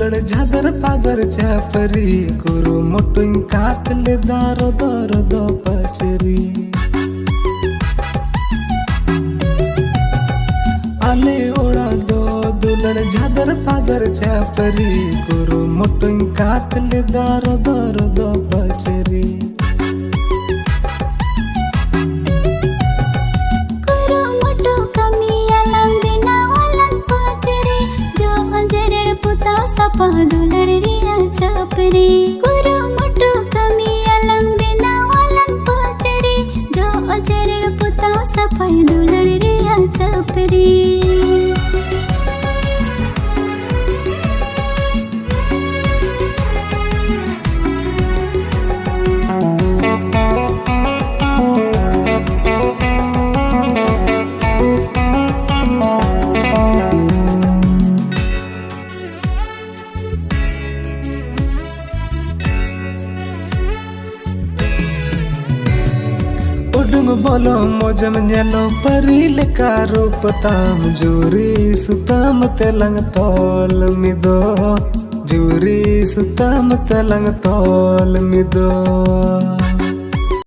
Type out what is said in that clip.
दुलड़ झादर पादर चापरी कुरु मोटुं कातले दारो दर दो पचरी आले ओड़ा दो दुलड़ झादर पादर चापरी कुरु मोटुं कातले दारो दर दो पचरी दुलड़ रिया चापरी कुरु मोटू कमी अलंग देना वालन पचरी जो अजरड़ पुता सफाई दुलड़ रिया चापरी उडुंग बोलो मोजम नेलो परी लेका रूप ताम जूरी सुतम तेलंग तोल मिदो जूरी सुतम तेलंग तोल मिदो।